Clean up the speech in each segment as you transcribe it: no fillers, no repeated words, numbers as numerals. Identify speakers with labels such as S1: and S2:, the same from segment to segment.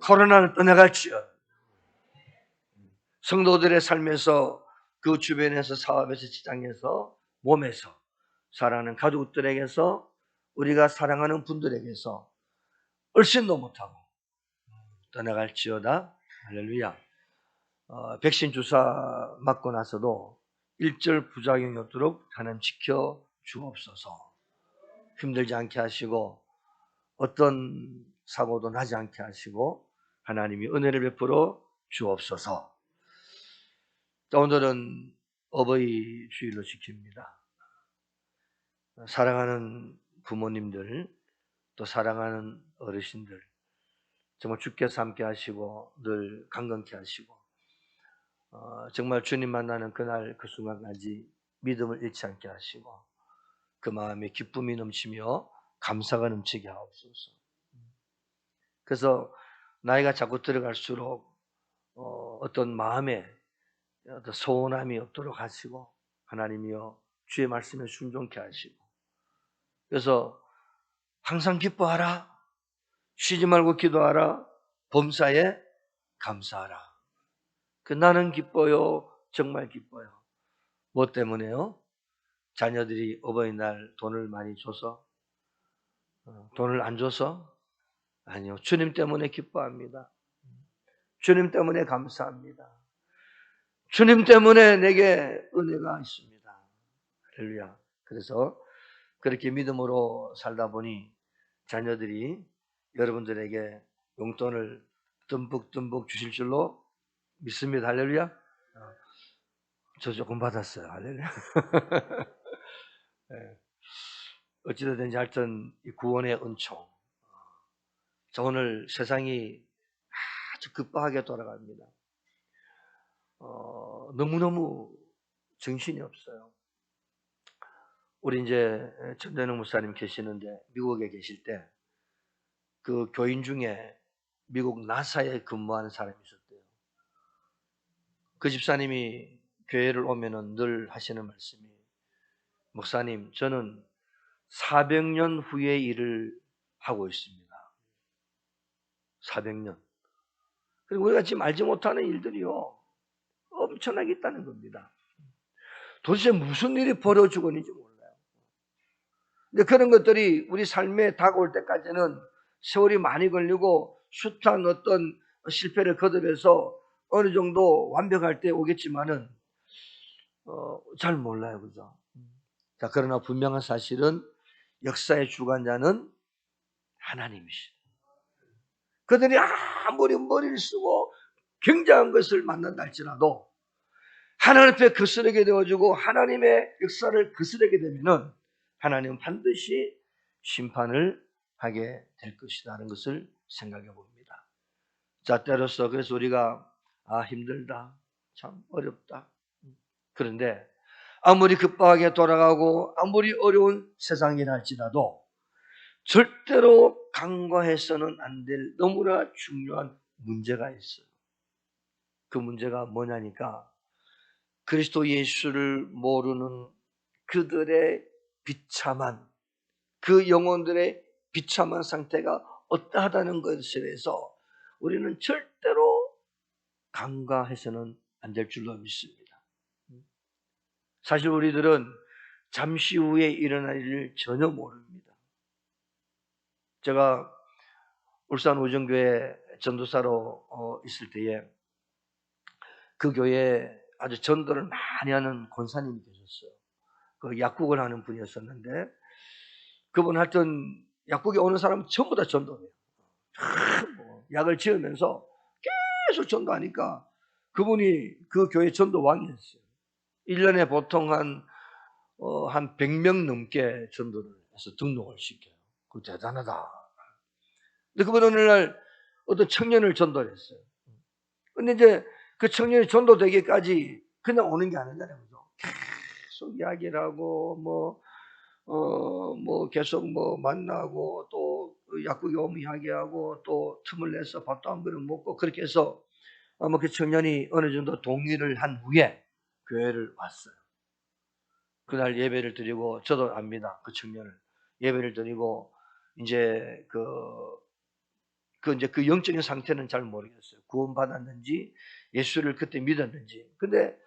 S1: 코로나는 떠나갈지어다. 성도들의 삶에서 그 주변에서 사업에서 직장에서 몸에서 사랑하는 가족들에게서 우리가 사랑하는 분들에게서 얼씬도 못하고 떠나갈지어다. 할렐루야. 백신 주사 맞고 나서도 일절 부작용이 없도록 하나님 지켜 주옵소서. 힘들지 않게 하시고 어떤 사고도 나지 않게 하시고 하나님이 은혜를 베풀어 주옵소서. 오늘은 어버이 주일로 지킵니다. 사랑하는 부모님들, 또 사랑하는 어르신들, 정말 주께서 함께 하시고 늘 강건케 하시고 정말 주님 만나는 그날 그 순간까지 믿음을 잃지 않게 하시고 그 마음에 기쁨이 넘치며 감사가 넘치게 하옵소서. 그래서 나이가 자꾸 들어갈수록 어떤 마음에 어떤 소원함이 없도록 하시고 하나님이여 주의 말씀에 순종케 하시고 그래서 항상 기뻐하라. 쉬지 말고 기도하라. 범사에 감사하라. 나는 기뻐요. 정말 기뻐요. 뭐 때문에요? 자녀들이 어버이날 돈을 많이 줘서? 돈을 안 줘서? 아니요. 주님 때문에 기뻐합니다. 주님 때문에 감사합니다. 주님 때문에 내게 은혜가 있습니다. 할렐루야. 그래서 그렇게 믿음으로 살다 보니 자녀들이 여러분들에게 용돈을 듬뿍듬뿍 주실 줄로 믿습니다. 할렐루야. 저 조금 받았어요. 할렐루야. 네. 어찌되든지 하여튼 이 구원의 은총. 저 오늘 세상이 아주 급박하게 돌아갑니다. 너무너무 정신이 없어요. 우리 이제 전대능 목사님 계시는데 미국에 계실 때 그 교인 중에 미국 나사에 근무하는 사람이 있었대요. 그 집사님이 교회를 오면은 늘 하시는 말씀이 목사님 저는 400년 후의 일을 하고 있습니다. 400년. 그리고 우리가 지금 알지 못하는 일들이요 엄청나게 있다는 겁니다. 도대체 무슨 일이 벌어지고 있는지 몰라요. 근데 그런 것들이 우리 삶에 다가올 때까지는 세월이 많이 걸리고 숱한 어떤 실패를 거듭해서 어느 정도 완벽할 때 오겠지만은 잘 몰라요, 그죠? 자, 그러나 분명한 사실은 역사의 주관자는 하나님이시다. 그들이 아무리 머리를 쓰고 굉장한 것을 만난다 할지라도 하나님 앞에 거스르게 되어지고 하나님의 역사를 거스르게 되면은 하나님은 반드시 심판을 하게 될 것이라는 것을 생각해 봅니다. 자, 때로서 그래서 우리가 힘들다, 참 어렵다. 그런데 아무리 급박하게 돌아가고 아무리 어려운 세상이라 할지라도 절대로 간과해서는 안 될 너무나 중요한 문제가 있어요. 그 문제가 뭐냐니까 그리스도 예수를 모르는 그들의 비참한 그 영혼들의 비참한 상태가 어떠하다는 것에 대해서 우리는 절대로 간과해서는 안 될 줄로 믿습니다. 사실 우리들은 잠시 후에 일어날 일을 전혀 모릅니다. 제가 울산 우정교회 전도사로 있을 때에 그 교회에 아주 전도를 많이 하는 권사님이 계셨어요. 그 약국을 하는 분이었었는데 그분 하여튼 약국에 오는 사람은 전부 다 전도해요. 약을 지으면서 계속 전도하니까 그분이 그 교회 전도 왕이었어요. 1년에 보통 한 100명 넘게 전도를 해서 등록을 시켜요. 그 대단하다. 근데 그분 어느 날 어떤 청년을 전도를 했어요. 근데 이제 그 청년이 전도되기까지 그냥 오는 게 아니잖아요. 계속 이야기를 하고, 계속 만나고, 또 약국에 오면 이야기하고, 또 틈을 내서 밥도 한 그릇 먹고, 그렇게 해서 그 청년이 어느 정도 동의를 한 후에 교회를 왔어요. 그날 예배를 드리고, 저도 압니다. 그 청년을. 예배를 드리고, 이제 이제 그 영적인 상태는 잘 모르겠어요. 구원받았는지 예수를 그때 믿었는지. 근데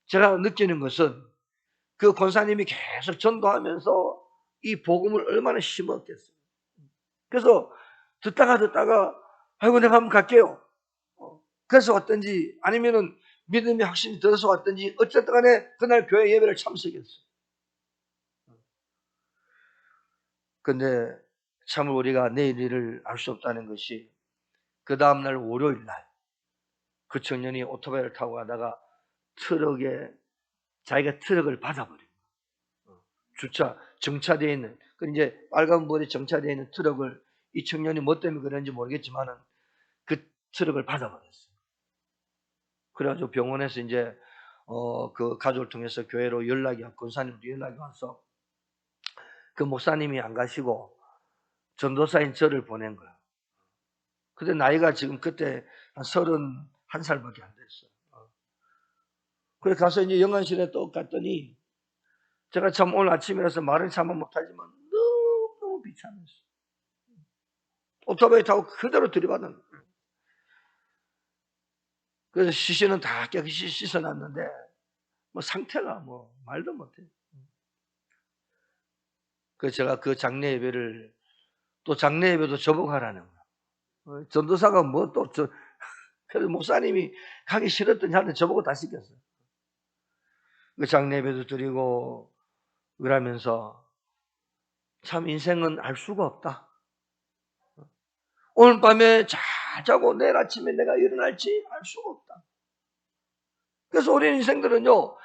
S1: 제가 느끼는 것은 그 권사님이 계속 전도하면서 이 복음을 얼마나 심었겠어요. 그래서 듣다가 아이고 내가 한번 갈게요. 그래서 왔든지 아니면은 믿음이 확신이 들어서 왔든지 어쨌든 간에 그날 교회 예배를 참석했어요. 근데 참 우리가 내일 일을 알 수 없다는 것이 그 다음날 월요일 날 그 청년이 오토바이를 타고 가다가 트럭에 자기가 트럭을 받아버린 거예요. 정차되어 있는 그 이제 빨간 불이 정차되어 있는 트럭을 이 청년이 뭐 때문에 그런지 모르겠지만은 그 트럭을 받아버렸어요. 그래가지고 병원에서 이제 그 가족을 통해서 교회로 권사님도 연락이 와서 그 목사님이 안 가시고 전도사인 저를 보낸 거예요. 근데 나이가 지금 그때 한 31살밖에 안 됐어요. 그래 가서 이제 영안실에 또 갔더니 제가 참 오늘 아침이라서 말은 참 못하지만 너무 비참했어요. 오토바이 타고 그대로 들이받은 거예요. 그래서 시신은 다 깨끗이 씻어놨는데 뭐 상태가 뭐 말도 못해요. 그래서 제가 그 장례 예배를 또 장례 예배도 저보가라는 거예요. 전도사가 뭐 또 그래서 목사님이 가기 싫었더니 하는데 저보고 다 시켰어요. 그 장례 예배도 드리고 그러면서 참 인생은 알 수가 없다. 오늘 밤에 잘 자고 내일 아침에 내가 일어날지 알 수가 없다. 그래서 우리 인생들은요,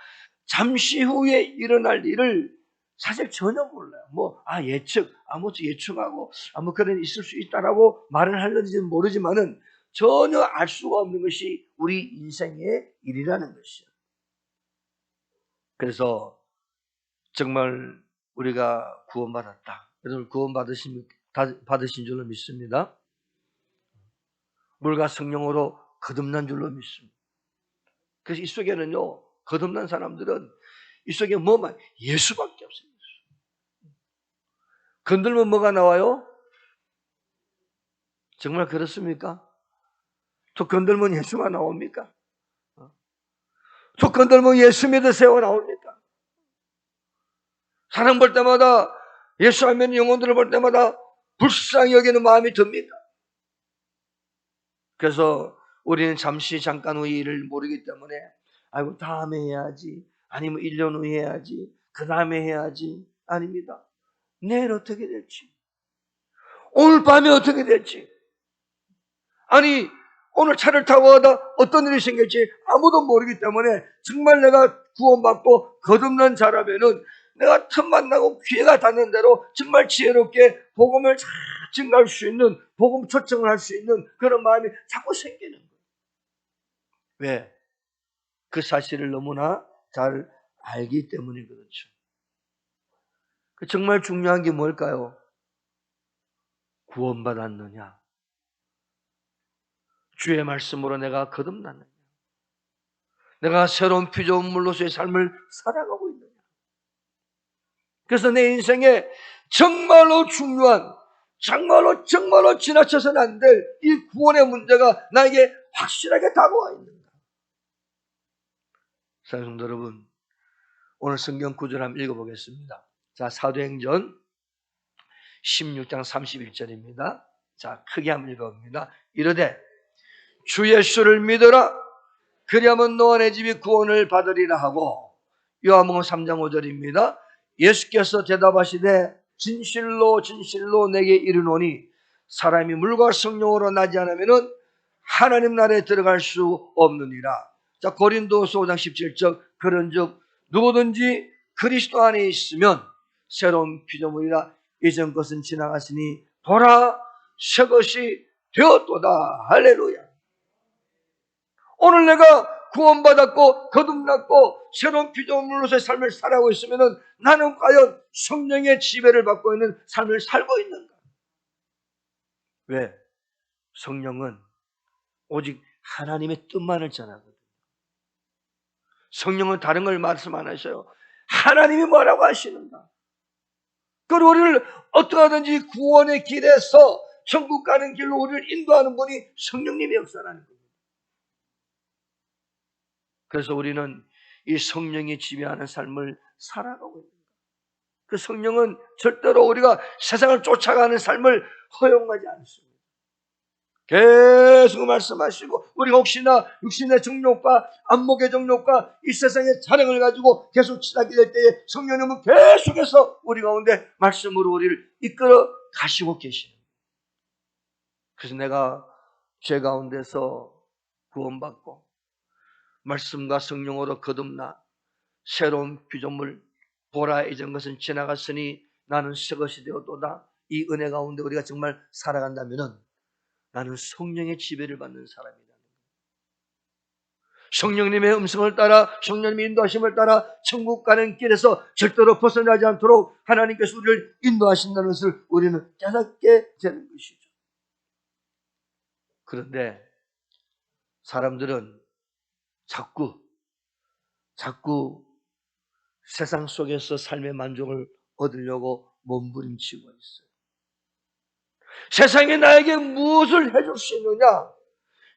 S1: 잠시 후에 일어날 일을 사실 전혀 몰라요. 예측하고, 그런 있을 수 있다라고 말을 하는지는 모르지만은 전혀 알 수가 없는 것이 우리 인생의 일이라는 것이요. 그래서 정말 우리가 구원받았다. 여러분 받으신 줄로 믿습니다. 물과 성령으로 거듭난 줄로 믿습니다. 그래서 이 속에는요, 거듭난 사람들은 이 속에 뭐만 예수밖에 없습니다. 건들면 뭐가 나와요? 정말 그렇습니까? 저 건들면 예수만 나옵니까? 저 건들면 예수 믿으세요 나옵니까? 사람 볼 때마다 예수 하면 영혼들을 볼 때마다 불쌍히 여기는 마음이 듭니다. 그래서 우리는 잠깐 후의 일을 모르기 때문에 아이고 다음에 해야지, 아니면 1년 후에 해야지, 그 다음에 해야지. 아닙니다. 내일 어떻게 될지, 오늘 밤에 어떻게 될지, 아니 오늘 차를 타고 가다 어떤 일이 생길지 아무도 모르기 때문에 정말 내가 구원받고 거듭난 자라면은 내가 틈만 나고 기회가 닿는 대로 정말 지혜롭게 복음을 잘 증가할 수 있는, 복음 초청을 할 수 있는 그런 마음이 자꾸 생기는 거예요. 왜? 그 사실을 너무나 잘 알기 때문에 그렇죠. 정말 중요한 게 뭘까요? 구원받았느냐? 주의 말씀으로 내가 거듭났느냐? 내가 새로운 피조물로서의 삶을 살아가고 있느냐? 그래서 내 인생에 정말로 중요한, 정말로 지나쳐서는 안 될 이 구원의 문제가 나에게 확실하게 다가와 있는가? 사랑하는 여러분, 오늘 성경 구절 한번 읽어보겠습니다. 자, 사도행전 16장 31절입니다. 자, 크게 한번 읽어봅니다. 이르되 주 예수를 믿어라. 그리하면 너와 내 집이 구원을 받으리라 하고, 요한복음 3장 5절입니다. 예수께서 대답하시되 진실로 내게 이르노니 사람이 물과 성령으로 나지 않으면 하나님 나라에 들어갈 수 없느니라. 자, 고린도서 5장 17절 그런즉 누구든지 그리스도 안에 있으면 새로운 피조물이라. 이전 것은 지나갔으니 보라 새 것이 되었도다. 할렐루야. 오늘 내가 구원받았고 거듭났고 새로운 피조물로서의 삶을 살아가고 있으면 나는 과연 성령의 지배를 받고 있는 삶을 살고 있는가? 왜? 성령은 오직 하나님의 뜻만을 전하거든요. 성령은 다른 걸 말씀 안 하셔요. 하나님이 뭐라고 하시는가? 그리고 우리를 어떻게 하든지 구원의 길에서 천국 가는 길로 우리를 인도하는 분이 성령님의 역사라는 겁니다. 그래서 우리는 이 성령이 지배하는 삶을 살아가고 있는 거예요. 그 성령은 절대로 우리가 세상을 쫓아가는 삶을 허용하지 않습니다. 계속 말씀하시고, 우리가 혹시나 육신의 정욕과 안목의 정욕과 이 세상의 자랑을 가지고 계속 치닫게 될 때에 성령님은 계속해서 우리 가운데 말씀으로 우리를 이끌어 가시고 계시는 거예요. 그래서 내가 죄 가운데서 구원받고 말씀과 성령으로 거듭나 새로운 피조물, 보라 이전 것은 지나갔으니 나는 새것이 되었도다. 이 은혜 가운데 우리가 정말 살아간다면은 나는 성령의 지배를 받는 사람이다. 성령님의 음성을 따라, 성령님의 인도하심을 따라 천국 가는 길에서 절대로 벗어나지 않도록 하나님께서 우리를 인도하신다는 것을 우리는 깨닫게 되는 것이죠. 그런데 사람들은 자꾸 세상 속에서 삶의 만족을 얻으려고 몸부림치고 있어요. 세상이 나에게 무엇을 해줄 수 있느냐?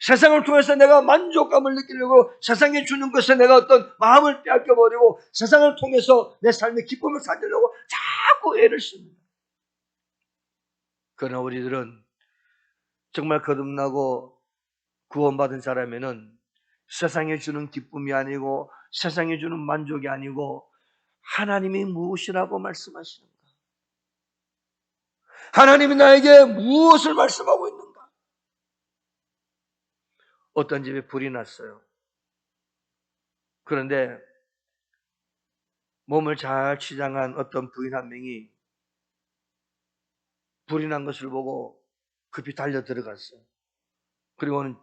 S1: 세상을 통해서 내가 만족감을 느끼려고 세상에 주는 것에 내가 어떤 마음을 빼앗겨버리고 세상을 통해서 내 삶의 기쁨을 찾으려고 자꾸 애를 씁니다. 그러나 우리들은 정말 거듭나고 구원받은 사람에는 세상에 주는 기쁨이 아니고 세상에 주는 만족이 아니고 하나님이 무엇이라고 말씀하시는가? 하나님이 나에게 무엇을 말씀하고 있는가? 어떤 집에 불이 났어요. 그런데 몸을 잘 치장한 어떤 부인 한 명이 불이 난 것을 보고 급히 달려 들어갔어요. 그리고는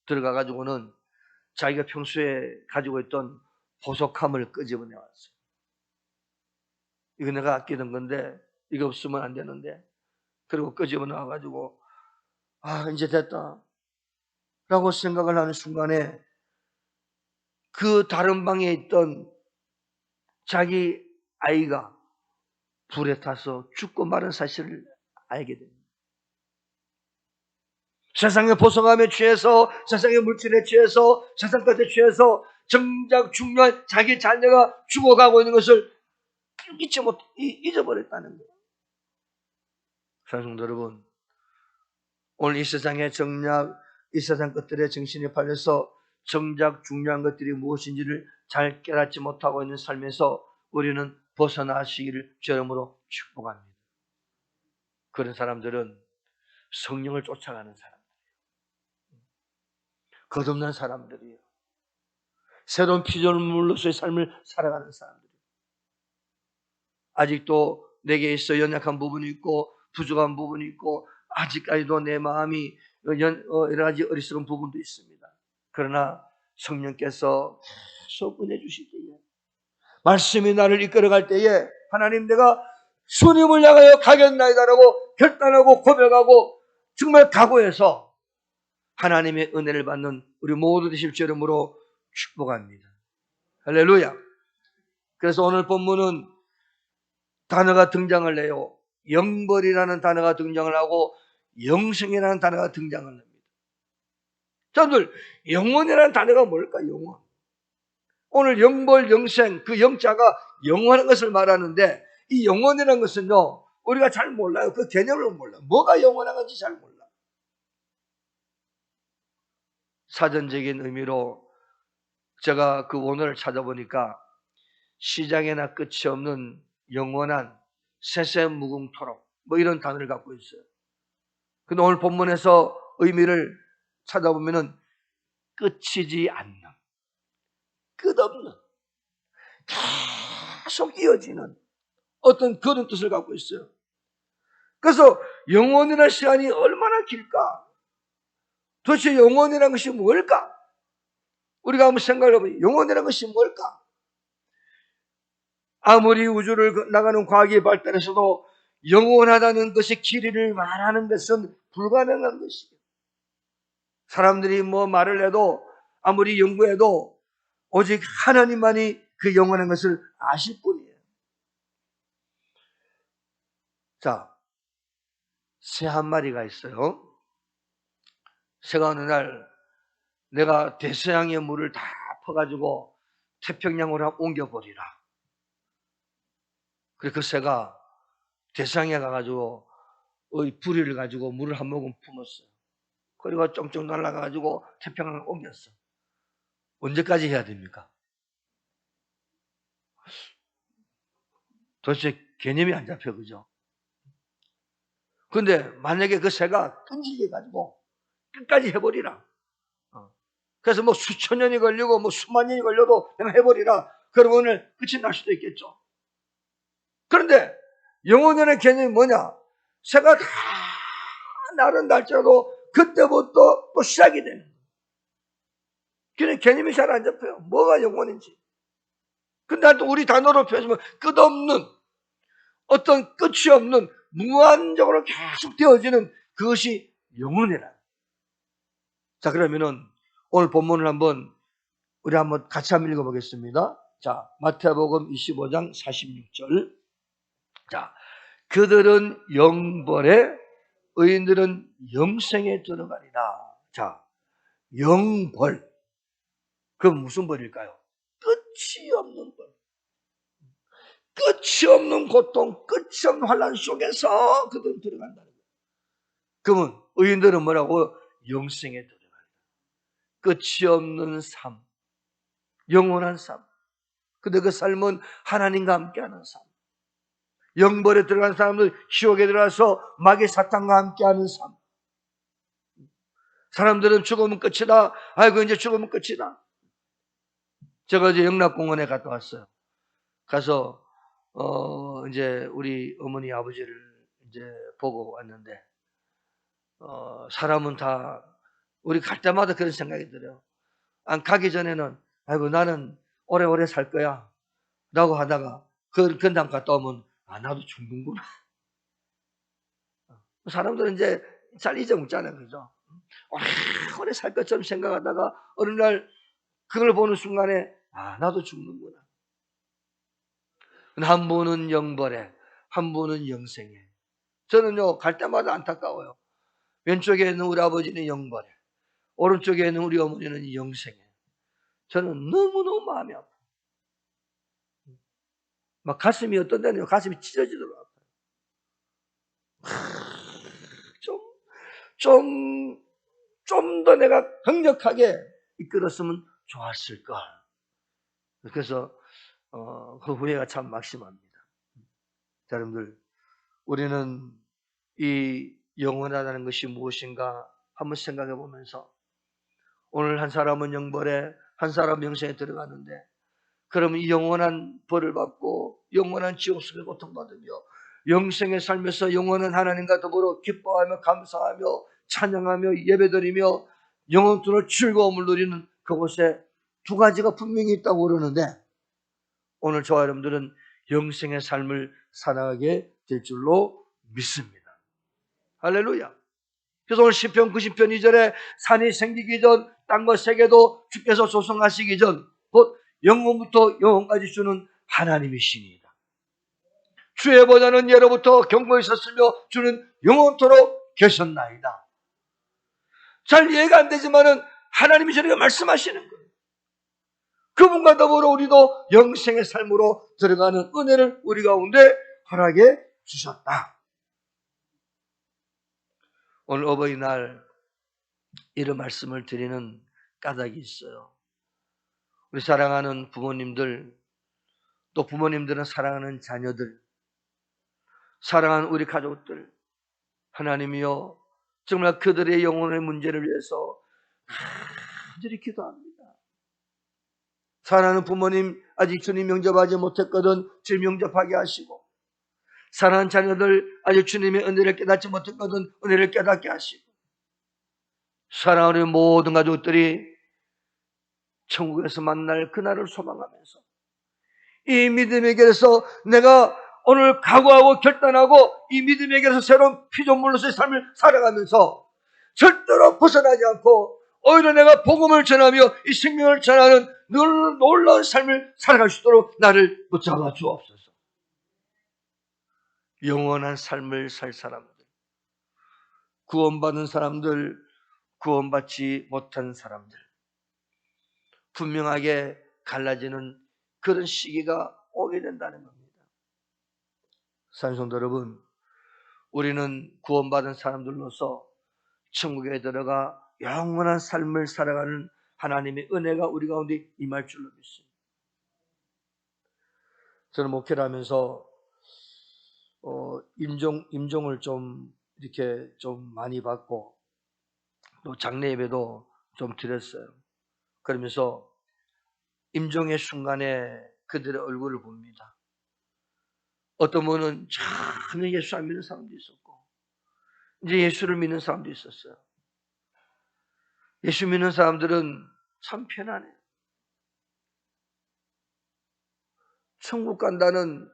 S1: 들어가가지고는 자기가 평소에 가지고 있던 보석함을 끄집어내 왔어요. 이거 내가 아끼던 건데 이거 없으면 안 되는데, 그리고 끄집어내 와가지고 이제 됐다 라고 생각을 하는 순간에 그 다른 방에 있던 자기 아이가 불에 타서 죽고 마른 사실을 알게 됩니다. 세상의 보석함에 취해서, 세상의 물질에 취해서, 세상 것에 취해서 정작 중요한 자기 자녀가 죽어가고 있는 것을 잊어버렸다는 거예요. 사랑하는 여러분, 오늘 이 세상의 정략, 이 세상 것들에 정신이 팔려서 정작 중요한 것들이 무엇인지를 잘 깨닫지 못하고 있는 삶에서 우리는 벗어나시기를 주름으로 축복합니다. 그런 사람들은 성령을 쫓아가는 사람들이에요. 거듭난 사람들이에요. 새로운 피조물로서의 삶을 살아가는 사람들이에요. 아직도 내게 있어 연약한 부분이 있고 부족한 부분이 있고 아직까지도 내 마음이 여러 가지 어리석은 부분도 있습니다. 그러나 성령께서 계속 은혜 주실 때에, 말씀이 나를 이끌어갈 때에 하나님 내가 주님을 향하여 가겠나이다라고 결단하고 고백하고 정말 각오해서 하나님의 은혜를 받는 우리 모두 되실 주 이름으로 축복합니다. 할렐루야. 그래서 오늘 본문은 단어가 등장을 해요. 영벌이라는 단어가 등장을 하고 영생이라는 단어가 등장을 합니다. 여러분들, 영원이라는 단어가 뭘까? 영원. 오늘 영벌, 영생, 그 영자가 영원한 것을 말하는데 이 영원이라는 것은요, 우리가 잘 몰라요. 그 개념을 몰라요. 뭐가 영원한 건지 잘 몰라. 사전적인 의미로 제가 그 원어를 찾아보니까 시작이나 끝이 없는 영원한, 세세무궁토록 뭐 이런 단어를 갖고 있어요. 근데 오늘 본문에서 의미를 찾아보면은 끝이지 않는, 끝없는, 계속 이어지는 어떤 그런 뜻을 갖고 있어요. 그래서 영원이라는 시간이 얼마나 길까? 도대체 영원이라는 것이 뭘까? 우리가 한번 생각해 보면 영원이라는 것이 뭘까? 아무리 우주를 나가는 과학이 발달해서도 영원하다는 것의 길이를 말하는 것은 불가능한 것이에요. 사람들이 뭐 말을 해도 아무리 연구해도 오직 하나님만이 그 영원한 것을 아실 뿐이에요. 자, 새 한 마리가 있어요. 새가 어느 날 내가 대서양의 물을 다 퍼가지고 태평양으로 옮겨버리라. 그래서 그 새가 대서양에 가가지고 부리를 가지고 물을 한 모금 품었어요. 그리고 쫑쫑 날아가가지고 태평양을 옮겼어. 언제까지 해야 됩니까? 도대체 개념이 안 잡혀, 그죠? 근데 만약에 그 새가 끈질겨 가지고 끝까지 해버리라. 그래서 뭐 수천 년이 걸리고 뭐 수만 년이 걸려도 그냥 해버리라. 그러면 오늘 끝이 날 수도 있겠죠. 그런데 영혼의 개념이 뭐냐? 새가 다 날은 날짜도 그때부터 또 시작이 되는 거예요. 그냥 개념이 잘 안 잡혀요. 뭐가 영혼인지. 근데 또 우리 단어로 표현하면 끝없는, 어떤 끝이 없는, 무한적으로 계속 되어지는 그것이 영혼이라. 자, 그러면은 오늘 본문을 우리 같이 한번 읽어보겠습니다. 자, 마태복음 25장 46절. 자, 그들은 영벌에 의인들은 영생에 들어가리라. 자, 영벌. 그럼 무슨 벌일까요? 끝이 없는 벌. 끝이 없는 고통, 끝이 없는 환난 속에서 그들은 들어간다는 거예요. 그러면 의인들은 뭐라고? 영생에 들어가리라. 끝이 없는 삶, 영원한 삶. 근데 그 삶은 하나님과 함께하는 삶. 영벌에 들어간 사람들 지옥에 들어가서 마귀 사탄과 함께하는 삶. 사람들은 죽으면 끝이다. 아이고 이제 죽으면 끝이다. 제가 이제 영락공원에 갔다 왔어요. 가서 이제 우리 어머니 아버지를 이제 보고 왔는데 사람은 다 우리 갈 때마다 그런 생각이 들어요. 안 가기 전에는 아이고 나는 오래오래 살 거야 라고 하다가 그 다음 갔다 오면 나도 죽는구나. 사람들은 이제 잘 잊어먹잖아요. 그죠? 오래 살 것처럼 생각하다가 어느 날 그걸 보는 순간에 나도 죽는구나. 한 분은 영벌에, 한 분은 영생에. 저는요 갈 때마다 안타까워요. 왼쪽에 있는 우리 아버지는 영벌에, 오른쪽에 있는 우리 어머니는 영생에. 저는 너무너무 마음이 아파요. 막 가슴이 어떤 데는 가슴이 찢어지도록 아파요. 좀 더 내가 강력하게 이끌었으면 좋았을 걸. 그래서 그 후회가 참 막심합니다. 자, 여러분들, 우리는 이 영원하다는 것이 무엇인가 한번 생각해 보면서 오늘 한 사람은 영벌에, 한 사람은 영생에 들어가는데, 그러면 이 영원한 벌을 받고 영원한 지옥 속에 고통받으며 영생의 삶에서 영원한 하나님과 더불어 기뻐하며 감사하며 찬양하며 예배드리며 영원토록 즐거움을 누리는 그곳에 두 가지가 분명히 있다고 그러는데, 오늘 저와 여러분들은 영생의 삶을 살아가게 될 줄로 믿습니다. 할렐루야. 그래서 오늘 시편 90편 2절에 산이 생기기 전 땅과 세계도 주께서 조성하시기 전 곧 영원부터 영원까지 주는 하나님이시니이다. 주의 보좌는 예로부터 경고에 있었으며 주는 영원토록 계셨나이다. 잘 이해가 안 되지만은 하나님이 저에게 말씀하시는 거예요. 그분과 더불어 우리도 영생의 삶으로 들어가는 은혜를 우리 가운데 허락해 주셨다. 오늘 어버이날 이런 말씀을 드리는 까닭이 있어요. 우리 사랑하는 부모님들, 또 부모님들은 사랑하는 자녀들, 사랑하는 우리 가족들, 하나님이여 정말 그들의 영혼의 문제를 위해서 간절히 기도합니다. 사랑하는 부모님 아직 주님 영접하지 못했거든 주님 영접하게 하시고, 사랑하는 자녀들 아직 주님의 은혜를 깨닫지 못했거든 은혜를 깨닫게 하시고, 사랑하는 모든 가족들이 천국에서 만날 그날을 소망하면서 이 믿음의 길에서 내가 오늘 각오하고 결단하고 이 믿음의 길에서 새로운 피조물로서의 삶을 살아가면서 절대로 벗어나지 않고 오히려 내가 복음을 전하며 이 생명을 전하는 놀라운 삶을 살아갈 수 있도록 나를 붙잡아 주옵소서. 영원한 삶을 살 사람들, 구원받은 사람들, 구원받지 못한 사람들, 분명하게 갈라지는 그런 시기가 오게 된다는 겁니다. 사랑하는 성도 여러분, 우리는 구원받은 사람들로서 천국에 들어가 영원한 삶을 살아가는 하나님의 은혜가 우리 가운데 임할 줄로 믿습니다. 저는 목회를 하면서 임종을 좀 이렇게 좀 많이 받고 또 장례 예배도 좀 드렸어요. 그러면서 임종의 순간에 그들의 얼굴을 봅니다. 어떤 분은 전혀 예수 안 믿는 사람도 있었고 이제 예수를 믿는 사람도 있었어요. 예수 믿는 사람들은 참 편안해요. 천국 간다는,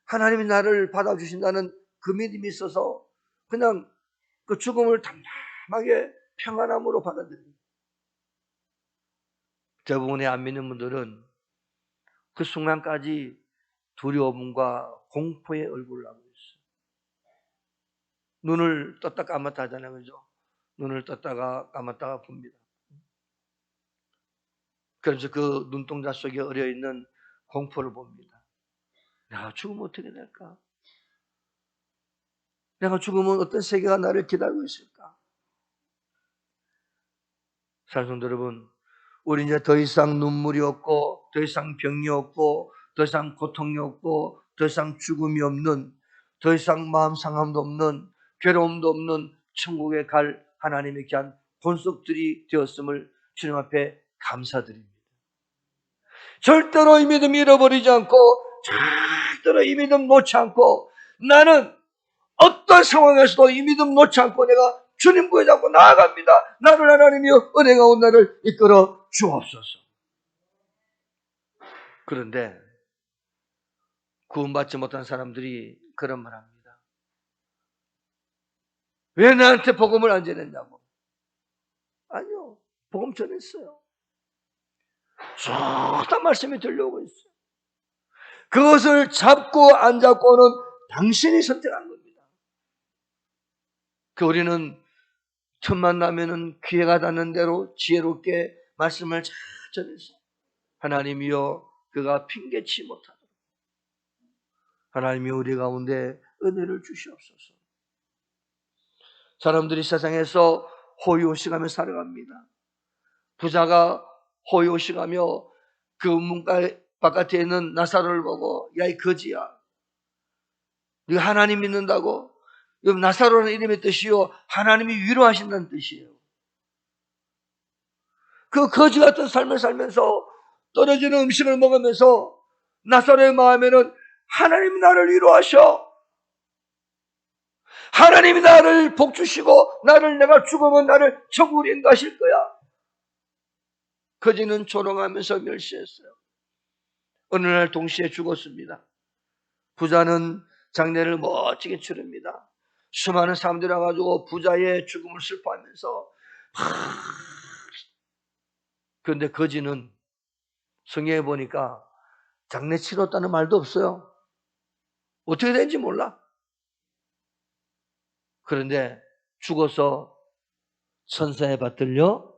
S1: 하나님이 나를 받아주신다는 그 믿음이 있어서 그냥 그 죽음을 담담하게 평안함으로 받아들입니다. 대부분의 안 믿는 분들은 그 순간까지 두려움과 공포의 얼굴을 하고 있어요. 눈을 떴다 감았다 하잖아요. 그죠? 눈을 떴다가 감았다가 봅니다. 그래서 그 눈동자 속에 어려있는 공포를 봅니다. 내가 죽으면 어떻게 될까? 내가 죽으면 어떤 세계가 나를 기다리고 있을까? 사랑하는 여러분, 우리 이제 더 이상 눈물이 없고 더 이상 병이 없고 더 이상 고통이 없고 더 이상 죽음이 없는, 더 이상 마음 상함도 없는, 괴로움도 없는 천국에 갈 하나님의 귀한 본속들이 되었음을 주님 앞에 감사드립니다. 절대로 이 믿음 잃어버리지 않고 절대로 이 믿음 놓지 않고, 나는 어떤 상황에서도 이 믿음 놓지 않고 내가 주님 구에 잡고 나아갑니다. 나를 하나님이여 은혜가 온 나를 이끌어 주옵소서. 그런데 구원받지 못한 사람들이 그런 말 합니다. 왜 나한테 복음을 안 전했냐고. 아니요, 복음 전했어요. 쏟아 말씀이 들려오고 있어요. 그것을 잡고 안 잡고는 당신이 선택한 겁니다. 우리는 틈만 나면은 기회가 닿는 대로 지혜롭게 말씀을 잘 전해서 하나님이여 그가 핑계치 못하도록 하나님이 우리 가운데 은혜를 주시옵소서. 사람들이 세상에서 호의호식하며 살아갑니다. 부자가 호의호식하며 그 문가 바깥에 있는 나사로를 보고 야 이 거지야, 네가 하나님 믿는다고? 나사로라는 이름의 뜻이요 하나님이 위로하신다는 뜻이에요. 그 거지 같은 삶을 살면서 떨어지는 음식을 먹으면서 나사로의 마음에는 하나님이 나를 위로하셔, 하나님이 나를 복주시고 나를, 내가 죽으면 나를 천국으로 인도하실 거야. 거지는 조롱하면서 멸시했어요. 어느 날 동시에 죽었습니다. 부자는 장례를 멋지게 치릅니다. 수많은 사람들이 와가지고 부자의 죽음을 슬퍼하면서 그런데 거지는 성경에 보니까 장례 치렀다는 말도 없어요. 어떻게 된지 몰라. 그런데 죽어서 천사에 받들려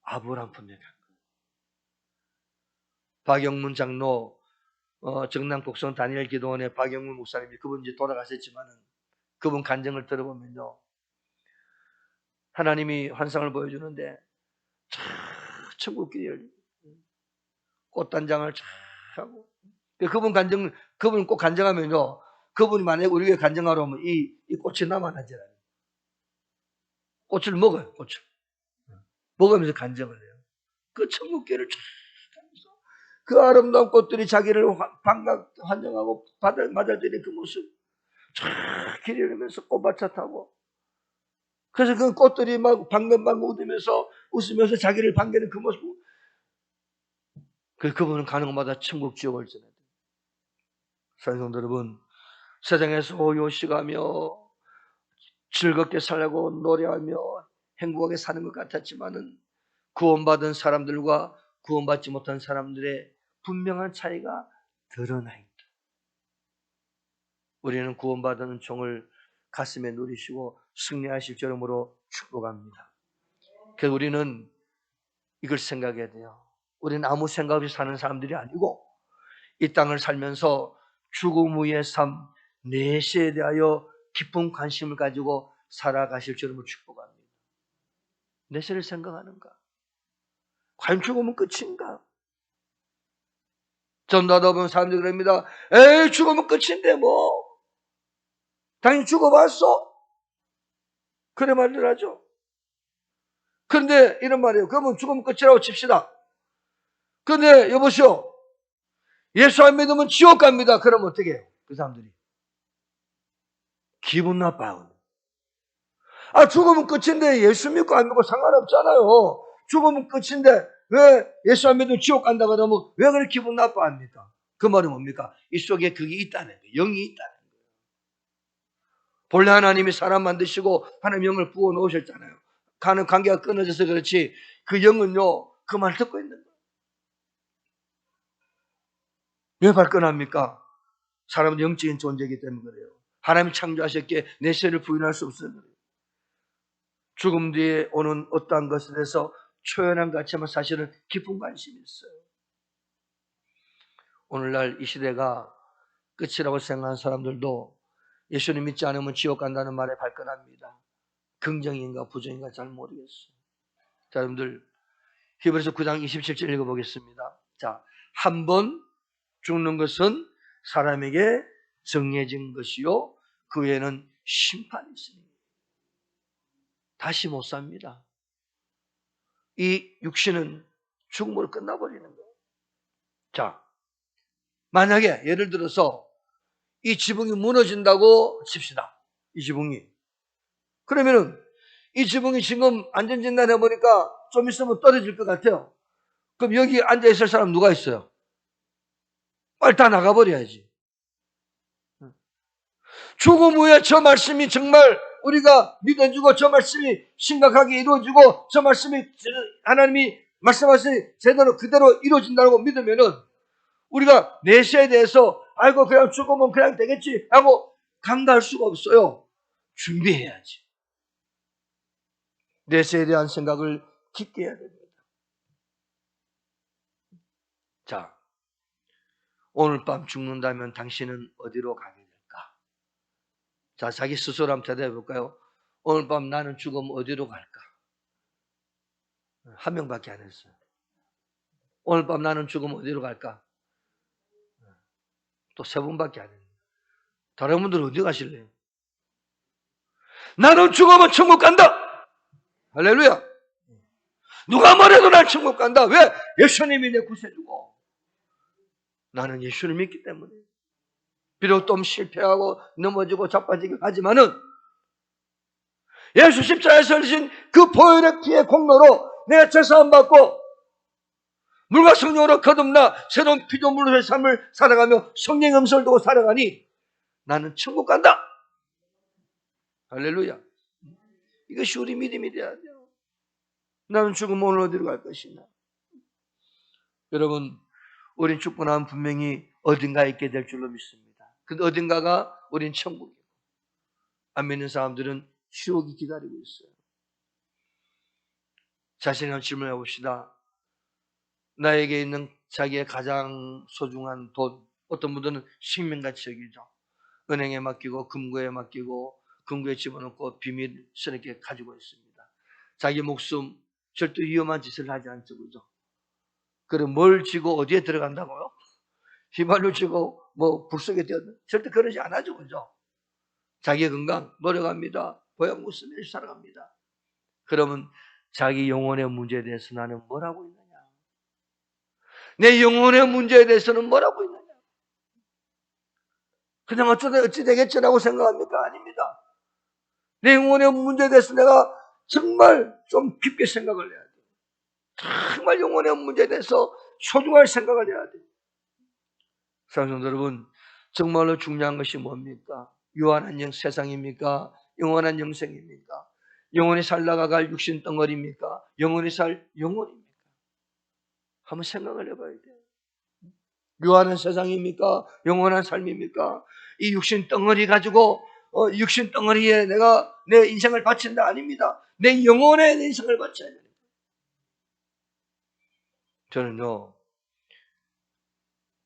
S1: 아브라함 품에 간 거예요. 박영문 장로, 정남 곡성 다니엘 기도원의 박영문 목사님이, 그분 이제 돌아가셨지만은 그분 간증을 들어보면요, 하나님이 환상을 보여주는데 천국길이 열리고 꽃단장을 쫙 하고, 그분 꼭 간증하면요, 그분이 만약에 우리 교회 간증하러 오면 이 꽃이 남아나잖아요. 꽃을 먹어요. 꽃을 먹으면서 간증을 해요. 그 천국길을 쫙 하면서 그 아름다운 꽃들이 자기를 환영하고 맞아들이는 그 모습 쫙 길이 흐르면서 꽃밭차 타고, 그래서 그 꽃들이 막 방긋방긋 웃으면서 자기를 반기는 그 모습, 그분은 가는 곳마다 천국 지옥을 전해요. 사랑하는 여러분, 세상에서 요식하며 즐겁게 살려고 노래하며 행복하게 사는 것 같았지만은 구원받은 사람들과 구원받지 못한 사람들의 분명한 차이가 드러나 있다. 우리는 구원받은 종을 가슴에 누리시고 승리하실 줄로 축복합니다. 그래서 우리는 이걸 생각해야 돼요. 우리는 아무 생각 없이 사는 사람들이 아니고 이 땅을 살면서 죽음 후의 삶, 내세에 대하여 깊은 관심을 가지고 살아가실 줄로 축복합니다. 내세를 생각하는가? 과연 죽으면 끝인가? 전도하다 보면 사람들이 그럽니다. 에이, 죽으면 끝인데 뭐. 당연히 죽어봤어. 그래 말을 하죠. 그런데 이런 말이에요. 그러면 죽으면 끝이라고 칩시다. 그런데 여보시오. 예수 안 믿으면 지옥 갑니다. 그러면 어떻게 해요? 그 사람들이. 기분 나빠요. 아, 죽으면 끝인데 예수 믿고 안 믿고 상관없잖아요. 죽으면 끝인데 왜 예수 안 믿으면 지옥 간다 그러면 왜 그렇게 기분 나빠합니까? 그 말은 뭡니까? 이 속에 그게 있다는 거예요. 영이 있다는 거예요. 본래 하나님이 사람 만드시고 하나님 영을 부어 놓으셨잖아요. 가는 관계가 끊어져서 그렇지 그 영은요 그 말 듣고 있는 거예요. 왜 발끈합니까? 사람은 영적인 존재이기 때문에 그래요. 하나님이 창조하셨기에 내세를 부인할 수 없어요. 죽음 뒤에 오는 어떠한 것에 대해서 초연한 가치만 사실은 깊은 관심이 있어요. 오늘날 이 시대가 끝이라고 생각하는 사람들도 예수님 믿지 않으면 지옥 간다는 말에 발끈합니다. 긍정인가 부정인가 잘 모르겠어요. 자, 여러분들 히브리서 9장 27절 읽어보겠습니다. 자, 한 번 죽는 것은 사람에게 정해진 것이요 그 외에는 심판이 있습니다. 다시 못 삽니다. 이 육신은 죽음으로 끝나버리는 거예요. 자, 만약에 예를 들어서 이 지붕이 무너진다고 칩시다. 이 지붕이. 그러면은 이 지붕이 지금 안전진단 해보니까 좀 있으면 떨어질 것 같아요. 그럼 여기 앉아있을 사람 누가 있어요? 빨리 다 나가버려야지. 죽음 후에 저 말씀이 정말 우리가 믿어주고 저 말씀이 심각하게 이루어지고 저 말씀이 하나님이 말씀하신 제대로 그대로 이루어진다고 믿으면은 우리가 내세에 대해서 아이고 그냥 죽으면 그냥 되겠지 하고 간다할 수가 없어요. 준비해야지. 내세에 대한 생각을 깊게 해야 됩니다. 자, 오늘 밤 죽는다면 당신은 어디로 가게 될까? 자, 자기 스스로 한번 대답해 볼까요? 오늘 밤 나는 죽으면 어디로 갈까? 한 명밖에 안 했어요. 오늘 밤 나는 죽으면 어디로 갈까? 또 세 분밖에 안 했어요. 다른 분들은 어디 가실래요? 나는 죽으면 천국 간다! 할렐루야! 누가 뭐래도 난 천국 간다. 왜? 예수님이 내 구세주고 나는 예수를 믿기 때문에. 비록 좀 실패하고 넘어지고 자빠지긴 하지만은 예수 십자가에서 흘리신 그 보혈의 피의 공로로 내가 죄사함 받고 물과 성령으로 거듭나 새로운 피조물로의 삶을 살아가며 성령의 음성을 두고 살아가니 나는 천국 간다. 할렐루야. 이것이 우리 믿음이 돼야 돼요. 나는 죽으면 오늘 어디로 갈 것이냐. 여러분, 우린 죽고 나면 분명히 어딘가에 있게 될 줄로 믿습니다. 근데 어딘가가 우린 천국이에요. 안 믿는 사람들은 지옥이 기다리고 있어요. 자신을 질문해 봅시다. 나에게 있는 자기의 가장 소중한 돈, 어떤 분들은 생명같이 여기죠. 은행에 맡기고 금고에 맡기고 금고에 집어넣고 비밀스럽게 가지고 있습니다. 자기 목숨 절대 위험한 짓을 하지 않죠. 그죠? 그럼 뭘 쥐고 어디에 들어간다고요? 휘발유 쥐고 뭐 불속에 뛰어 절대 그러지 않아죠. 그죠? 자기 건강 노력합니다. 보약 무슨 일 살아갑니다. 그러면 자기 영혼의 문제에 대해서 나는 뭘 하고 있느냐? 내 영혼의 문제에 대해서는 뭘 하고 있느냐? 그냥 어찌 되겠지라고 생각합니까? 아닙니다. 내 영혼의 문제에 대해서 내가 정말 좀 깊게 생각을 해야 돼요. 정말 영혼의 문제에 대해서 소중할 생각을 해야 돼요. 사랑하는 여러분, 정말로 중요한 것이 뭡니까? 유한한 세상입니까? 영원한 영생입니까? 영원히 살다가 육신 덩어리입니까? 영원히 살 영혼입니까? 한번 생각을 해봐야 돼요. 유한한 세상입니까? 영원한 삶입니까? 이 육신 덩어리 가지고 육신 덩어리에 내가 내 인생을 바친다 아닙니다. 내 영혼에 내 인생을 바쳐야 됩니다. 저는요,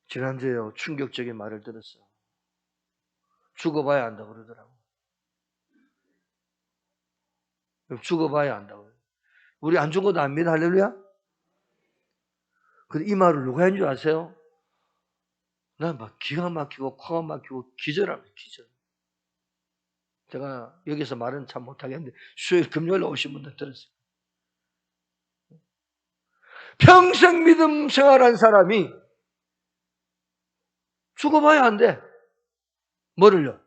S1: 지난주에요, 충격적인 말을 들었어요. 죽어봐야 한다고 그러더라고요. 죽어봐야 한다고요. 우리 안 죽어도 압니다. 할렐루야? 근데 이 말을 누가 한 줄 아세요? 난 막 기가 막히고 코가 막히고 기절합니다. 기절. 제가 여기서 말은 참 못하겠는데 수요일 금요일에 오신 분들 들었어요. 평생 믿음 생활한 사람이 죽어봐야 한대. 뭐를요?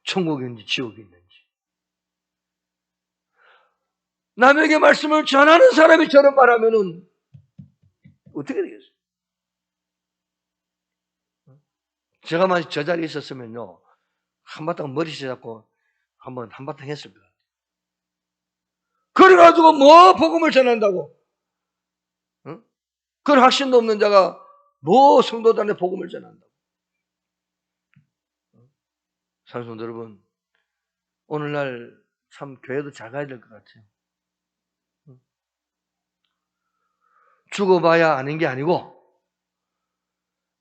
S1: 천국인지 지옥이 있는지. 남에게 말씀을 전하는 사람이 저런 말하면은 어떻게 되겠어요? 제가 만약 저 자리에 있었으면요, 한바탕 머리 잡고 한바탕 했을 거예요. 그래가지고 뭐 복음을 전한다고? 응? 그런 확신도 없는 자가 뭐 성도단에 복음을 전한다고? 사랑하는 여러분, 오늘날 참 교회도 잘 가야 될 것 같아요. 죽어봐야 아는 게 아니고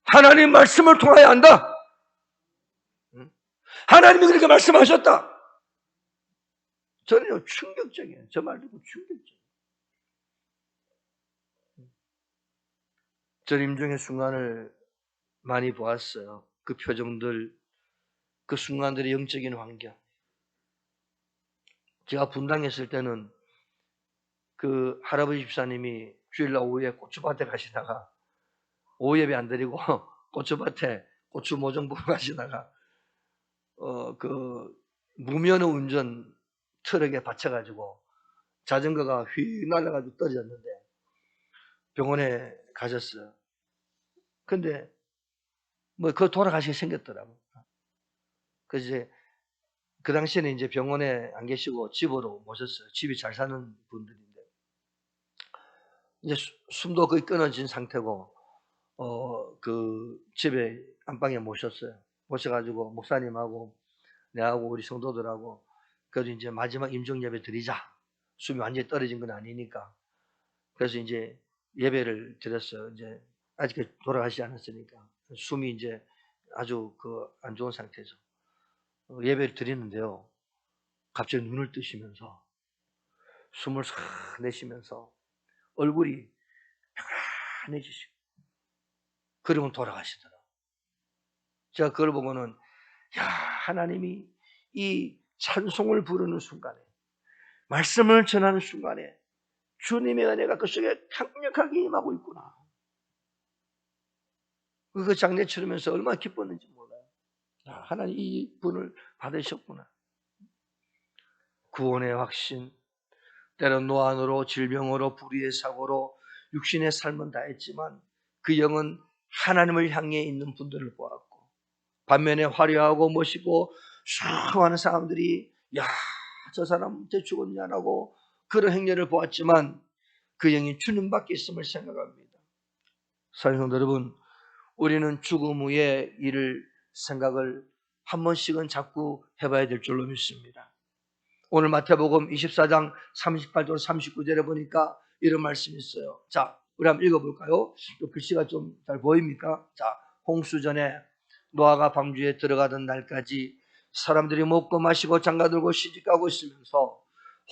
S1: 하나님 말씀을 통하여 안다. 하나님이 그렇게 말씀하셨다. 저는요, 충격적이에요. 저 말 듣고 충격적이에요. 저 임종의 순간을 많이 보았어요. 그 표정들, 그 순간들의 영적인 환경. 제가 분당했을 때는 그 할아버지 집사님이 주일날 오후에 고추밭에 가시다가 오후 예배 안 드리고 고추밭에 고추 모종 보러 가시다가 그 무면허 운전 트럭에 받쳐가지고 자전거가 휙 날아가지고 떨어졌는데 병원에 가셨어요. 근데 뭐 그 돌아가시게 생겼더라고. 그래서 이제 그 당시에는 이제 병원에 안 계시고 집으로 모셨어요. 집이 잘 사는 분들인데 이제 숨도 거의 끊어진 상태고 그 집에 안방에 모셨어요. 모셔가지고 목사님하고 내하고 우리 성도들하고 그래도 이제 마지막 임종 예배 드리자. 숨이 완전히 떨어진 건 아니니까. 그래서 이제 예배를 드렸어요. 이제 아직 돌아가시지 않았으니까 숨이 이제 아주 그 안 좋은 상태죠. 예배를 드리는데요. 갑자기 눈을 뜨시면서 숨을 싹 내쉬면서 얼굴이 편해지시고 그러면 돌아가시더라고요. 제가 그걸 보고는 야, 하나님이 이 찬송을 부르는 순간에 말씀을 전하는 순간에 주님의 은혜가 그 속에 강력하게 임하고 있구나. 그 장례 치르면서 얼마나 기뻤는지 몰라요. 야, 하나님 이 분을 받으셨구나. 구원의 확신, 때론 노안으로 질병으로 불의의 사고로 육신의 삶은 다했지만 그 영은 하나님을 향해 있는 분들을 보았고 반면에 화려하고 멋있고 수많은 사람들이 야, 저 사람 언제 죽었냐라고 그런 행렬을 보았지만 그 영이 주님밖에 있음을 생각합니다. 사랑하는 여러분, 우리는 죽음 후의 일을 생각을 한 번씩은 자꾸 해봐야 될 줄로 믿습니다. 오늘 마태복음 24장 38절 39절에 보니까 이런 말씀이 있어요. 자, 우리 한번 읽어볼까요? 또 글씨가 좀 잘 보입니까? 자, 홍수 전에 노아가 방주에 들어가던 날까지 사람들이 먹고 마시고 장가들고 시집가고 있으면서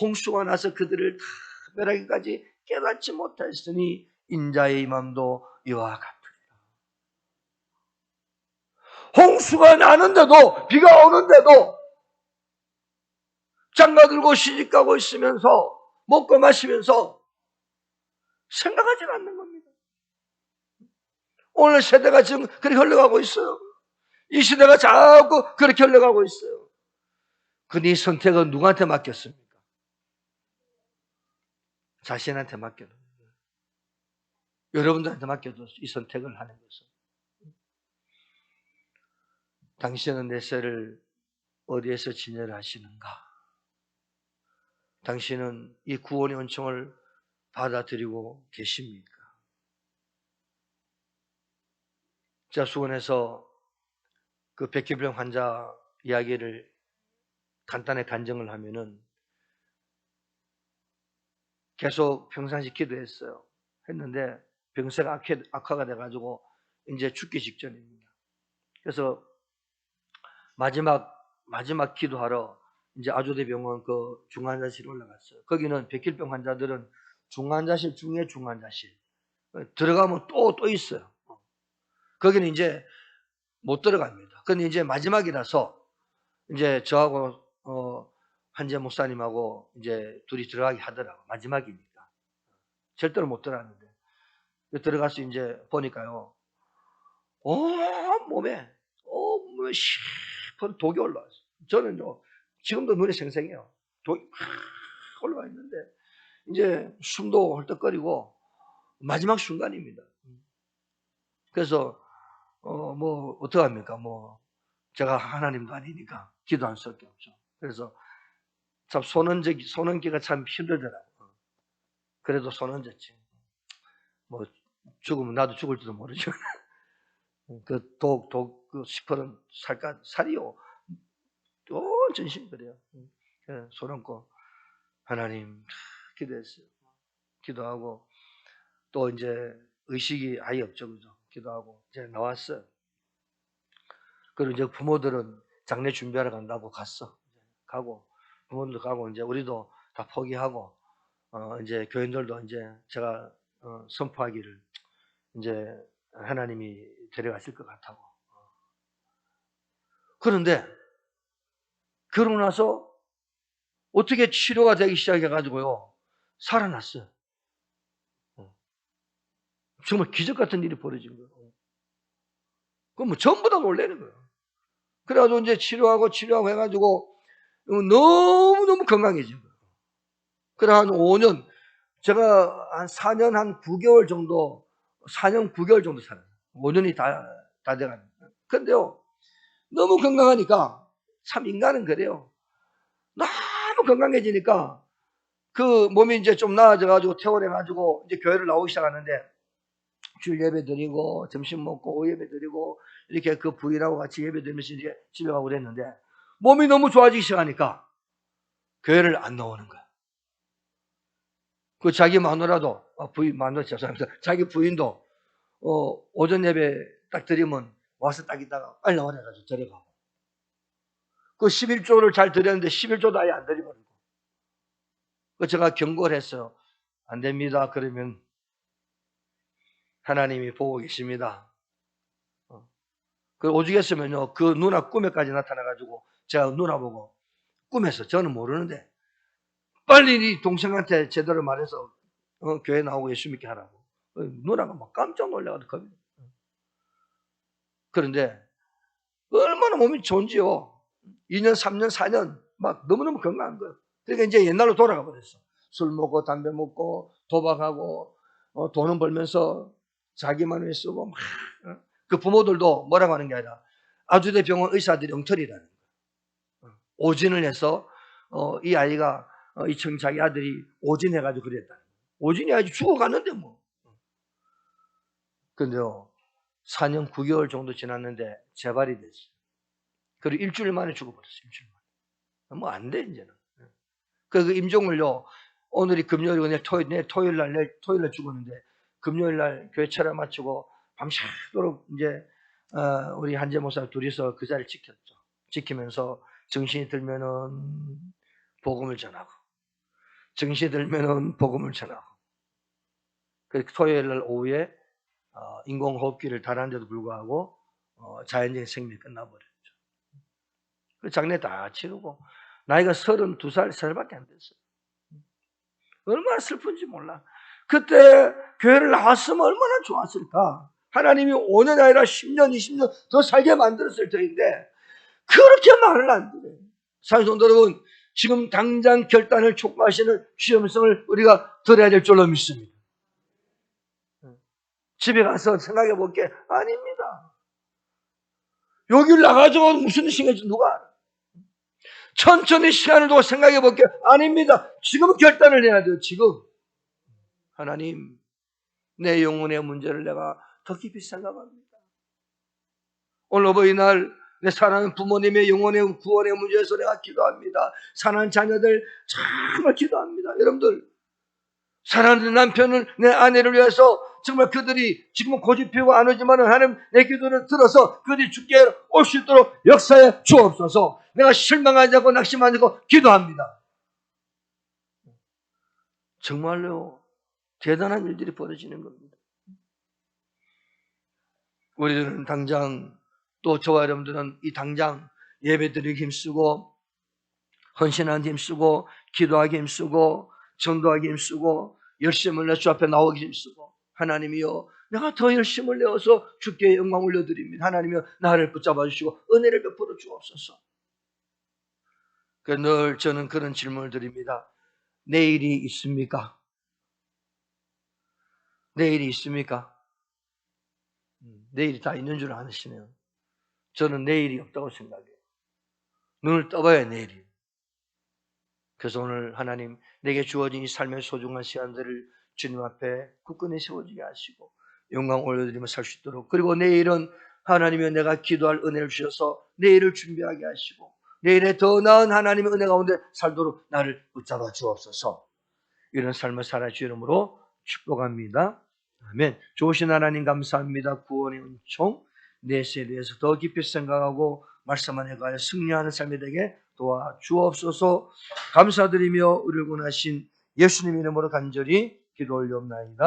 S1: 홍수가 나서 그들을 다 멸하기까지 깨닫지 못했으니 인자의 임함도 이와 같으리라. 홍수가 나는데도 비가 오는데도 장가들고 시집가고 있으면서 먹고 마시면서 생각하지 않는 겁니다. 오늘 세대가 지금 그렇게 흘러가고 있어요. 이 시대가 자꾸 그렇게 흘러가고 있어요. 근데 이 선택은 누구한테 맡겼습니까? 자신한테 맡겨도 여러분들한테 맡겨도 이 선택을 하는 것은 당신은 내 쇠를 어디에서 진열하시는가? 당신은 이 구원의 은총을 받아들이고 계십니까? 제가 수원에서 그 백혈병 환자 이야기를 간단히 간증을 하면은 계속 평상시 기도했어요. 했는데 병세가 악화가 돼가지고 이제 죽기 직전입니다. 그래서 마지막 기도하러 이제 아주대병원 그 중환자실에 올라갔어요. 거기는 백혈병 환자들은 중환자실 중에 중환자실. 들어가면 또 있어요. 거기는 이제 못 들어갑니다. 근데 이제 마지막이라서 이제 저하고 한재 목사님하고 이제 둘이 들어가게 하더라고. 마지막이니까. 절대로 못 들어갔는데. 들어가서 이제 보니까요. 몸에 시퍼런 독이 올라왔어요. 저는 지금도 눈에 생생해요. 독이 막 올라와 있는데 이제 숨도 헐떡거리고 마지막 순간입니다. 그래서 뭐 어떡합니까? 뭐 제가 하나님도 아니니까 기도할 수밖에 없죠. 그래서 참 손 얹기가 참 힘들더라고요. 그래도 손 얹었지. 뭐 죽으면 나도 죽을지도 모르죠. 그 시퍼런 살이요. 또 전신 그래요. 손 얹고 하나님 기도했어요. 기도하고 또 이제 의식이 아예 없죠, 그죠? 기도하고 이제 나왔어요. 그리고 이제 부모들은 장례 준비하러 간다고 갔어. 가고 부모들도 가고 이제 우리도 다 포기하고 이제 교인들도 이제 제가 선포하기를 이제 하나님이 데려가실 것 같다고. 그런데 그러고 나서 어떻게 치료가 되기 시작해가지고요 살아났어요. 정말 기적 같은 일이 벌어진 거예요. 그럼 뭐 전부 다 놀라는 거예요. 그래가지고 이제 치료하고 해가지고 너무너무 건강해진 거예요. 그래 한 5년, 제가 한 4년 한 9개월 정도, 4년 9개월 정도 살아요. 5년이 다 돼가는 거예요. 근데요, 너무 건강하니까, 참 인간은 그래요. 너무 건강해지니까, 그 몸이 이제 좀 나아져가지고, 퇴원해가지고, 이제 교회를 나오기 시작하는데, 주일 예배 드리고, 점심 먹고, 오후 예배 드리고, 이렇게 그 부인하고 같이 예배 드리면서 이제 집에 가고 그랬는데, 몸이 너무 좋아지기 시작하니까, 교회를 안 나오는 거야. 그 자기 마누라도, 마누라 죄송합니다. 자기 부인도, 오전 예배 딱 드리면 와서 딱 있다가 빨리 나오라 해가지고 데려가고. 그 11조를 잘 드렸는데 11조도 아예 안 드려버리고. 그 제가 경고를 했어요. 안 됩니다. 그러면 하나님이 보고 계십니다. 그 오죽했으면요. 그 누나 꿈에까지 나타나가지고 제가 누나 보고 꿈에서 저는 모르는데 빨리 네 동생한테 제대로 말해서 교회 나오고 예수 믿게 하라고. 누나가 막 깜짝 놀라가지고. 그런데 얼마나 몸이 좋은지요. 2년, 3년, 4년 막 너무너무 건강한 거예요. 그러니까 이제 옛날로 돌아가 버렸어. 술 먹고 담배 먹고 도박하고 돈은 벌면서 자기만 왜 쓰고 막 그 부모들도 뭐라고 하는 게 아니라 아주대 병원 의사들이 엉터리라는 거예요. 오진을 해서 이 아이가 자기 아들이 오진해가지고 그랬다. 오진이 아주 죽어갔는데 뭐. 근데요 4년 9개월 정도 지났는데 재발이 됐어요. 그리고 일주일 만에 죽어버렸어요. 일주일 만에. 뭐 안 돼 이제는. 그 임종을요. 오늘이 금요일이고 내일 토요일 날 죽었는데 금요일 날 교회 차려 마치고 밤새도록 이제 우리 한재 목사 둘이서 그 자리를 지켰죠. 지키면서 정신이 들면은 복음을 전하고 정신이 들면은 복음을 전하고. 그 토요일 날 오후에 인공호흡기를 달았는데도 불구하고 자연적인 생명이 끝나버렸죠. 그 장례 다 치르고 나이가 32살, 3살밖에 안 됐어요. 얼마나 슬픈지 몰라. 그때 교회를 나왔으면 얼마나 좋았을까. 하나님이 5년이 아니라 10년, 20년 더 살게 만들었을 터인데 그렇게 말을 안 들어요. 사랑성도 여러분, 지금 당장 결단을 촉구하시는 취임성을 우리가 들어야 될 줄로 믿습니다. 집에 가서 생각해 볼 게 아닙니다. 여기를 나가지고 무슨 생각인지 누가 알아? 천천히 시간을 두고 생각해 볼 게 아닙니다. 지금 결단을 해야 돼요. 지금. 하나님, 내 영혼의 문제를 내가 더 깊이 생각합니다. 오늘 어버이날 내 사랑하는 부모님의 영혼의 구원의 문제에서 내가 기도합니다. 사랑하는 자녀들 정말 기도합니다. 여러분들, 사랑하는 남편을, 내 아내를 위해서 정말 그들이 지금은 고집피우고 안 오지만 하나님 내 기도를 들어서 그들이 주께 올 수 있도록 역사에 주옵소서. 내가 실망하지 않고 낙심하지 않고 기도합니다. 정말로 대단한 일들이 벌어지는 겁니다. 우리들은 당장, 또 저와 여러분들은 이 당장 예배드리기 힘쓰고 헌신하기 힘쓰고 기도하기 힘쓰고 전도하기 힘쓰고 열심을 내 주 앞에 나오기 힘쓰고, 하나님이여 내가 더 열심을 내어서 주께 영광 올려드립니다. 하나님이여 나를 붙잡아 주시고 은혜를 베풀어 주옵소서. 늘 저는 그런 질문을 드립니다. 내일이 있습니까? 내일이 있습니까? 내일이 다 있는 줄 아시네요. 저는 내일이 없다고 생각해요. 눈을 떠봐야 내일이. 그래서 오늘 하나님 내게 주어진 이 삶의 소중한 시간들을 주님 앞에 굳건히 세워지게 하시고 영광 올려드리며 살 수 있도록, 그리고 내일은 하나님이 내가 기도할 은혜를 주셔서 내일을 준비하게 하시고 내일에 더 나은 하나님의 은혜 가운데 살도록 나를 붙잡아 주옵소서. 이런 삶을 살아 주 이름으로 축복합니다. 아멘. 좋으신 하나님 감사합니다. 구원의 은총, 내세에 대해서 더 깊이 생각하고 말씀 안에 가여 승리하는 삶이 되게 도와주옵소서. 감사드리며 우리를 구원하신 예수님 이름으로 간절히 기도 올려옵나이다.